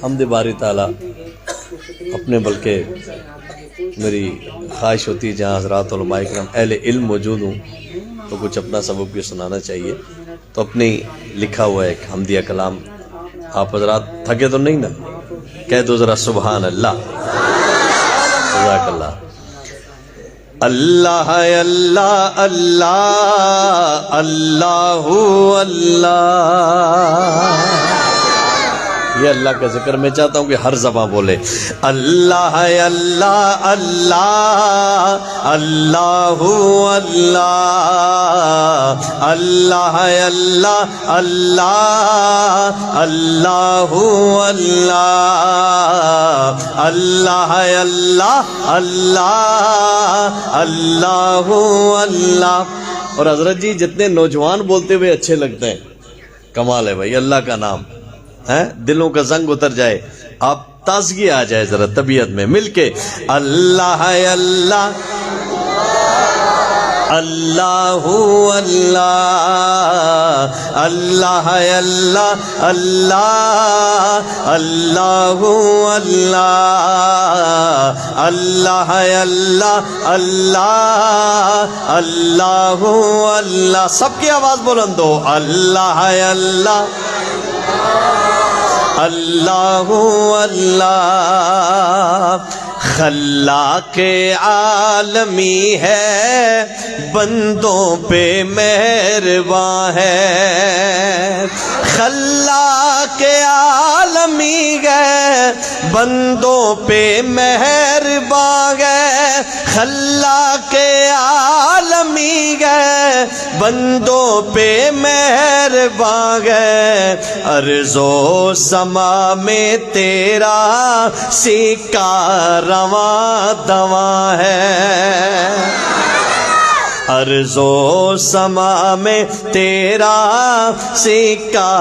حمد باری تعالیٰ اپنے بلکہ میری خواہش ہوتی ہے جہاں حضرات علماء کرام اہل علم موجود ہوں تو کچھ اپنا سبب بھی سنانا چاہیے. تو اپنی لکھا ہوا ایک حمدیہ کلام آپ حضرات تھکے تو نہیں نا؟ کہہ دو ذرا سبحان اللہ. جزاک اللہ. اللہ اللہ اللہ اللہ اللہ. یہ اللہ کا ذکر میں چاہتا ہوں کہ ہر زبان بولے. اللہ اللہ اللہ اللہ اللہ اللہ اللہ اللہ اللہ اللہ اللہ اللہ اللہ اللہ اللہ. اور حضرت جی جتنے نوجوان بولتے ہوئے اچھے لگتے ہیں, کمال ہے بھائی. اللہ کا نام ہے, دلوں کا زنگ اتر جائے, آپ تازگی آ جائے ذرا طبیعت میں. مل کے اللہ اللہ اللہ اللہ اللہ اللہ اللہ اللہ اللہ اللہ اللہ اللہ اللہ اللہ. سب کی آواز بلند ہو. اللہ اللہ اللہ اللہ. خلاق عالمی ہے, بندوں پہ مہرباں ہے. خلاق عالمی ہے, بندوں پہ مہرباں ہے. خلاق عالمی ہے, بندوں پہ مہرباں ہے. ارض و سما میں تیرا سکہ رواں دواں ہے. ارض و سما میں تیرا سکہ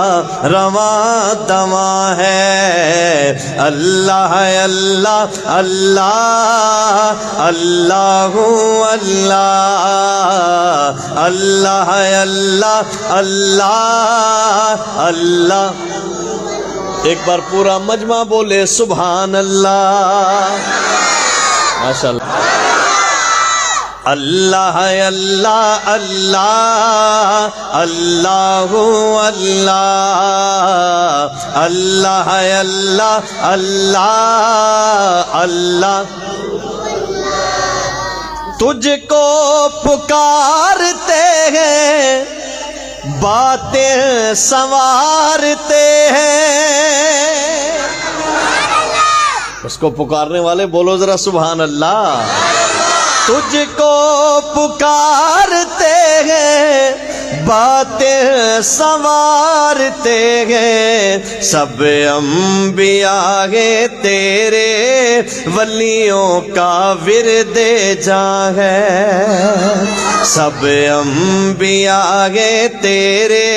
رواں دواں ہے. اللہ اللہ اللہ اللہ اللہ اللہ اللہ اللہ اللہ. ایک بار پورا مجمع بولے سبحان اللہ. ماشاء اللہ. اللہ اللہ اللہ اللہ اللہ اللہ اللہ اللہ اللہ. تجھ کو پکارتے ہیں, باتیں سنوارتے ہیں. اس کو پکارنے والے بولو ذرا سبحان اللہ. تجھ کو پکارتے ہیں, باتیں سنوارتے ہیں. سب انبیاء ہیں تیرے, ولیوں کا ورد جاں ہے. سب انبیاء ہیں تیرے,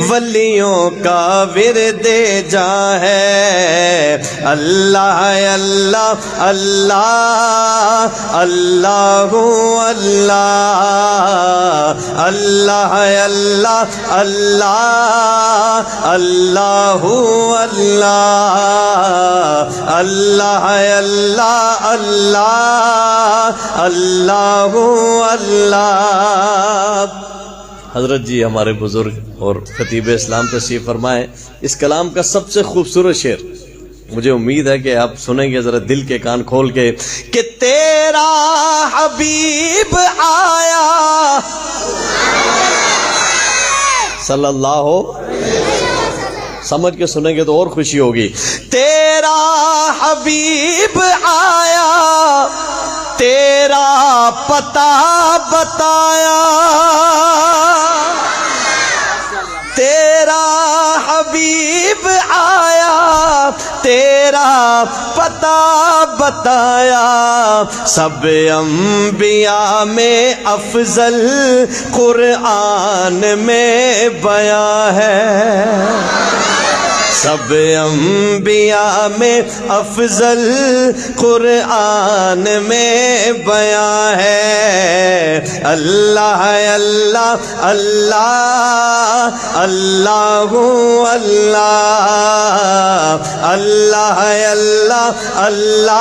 ولیوں کا ورد جاں ہے. اللہ اللہ اللہ اللہ اللہ اللہ اللہ اللہ اللہ اللہ اللہ اللہ اللہ اللہ اللہ. حضرت جی ہمارے بزرگ اور خطیب اسلام تشریف فرمائے. اس کلام کا سب سے خوبصورت شعر مجھے امید ہے کہ آپ سنیں گے ذرا دل کے کان کھول کے, کہ تیرا حبیب آیا صلی اللہ ہو. سمجھ کے سنیں گے تو اور خوشی ہوگی. تیرا حبیب آیا, تیرا پتہ بتایا. تیرا حبیب آیا, تیرا پتہ بتایا. سب انبیاء میں افضل قرآن میں بیان ہے. سب انبیاء میں افضل قرآن میں بیان ہے، اللہ اللہ اللہ اللہ اللہ اللہ اللہ اللہ۔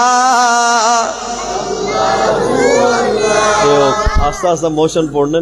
آہستہ آہستہ موشن پڑھنے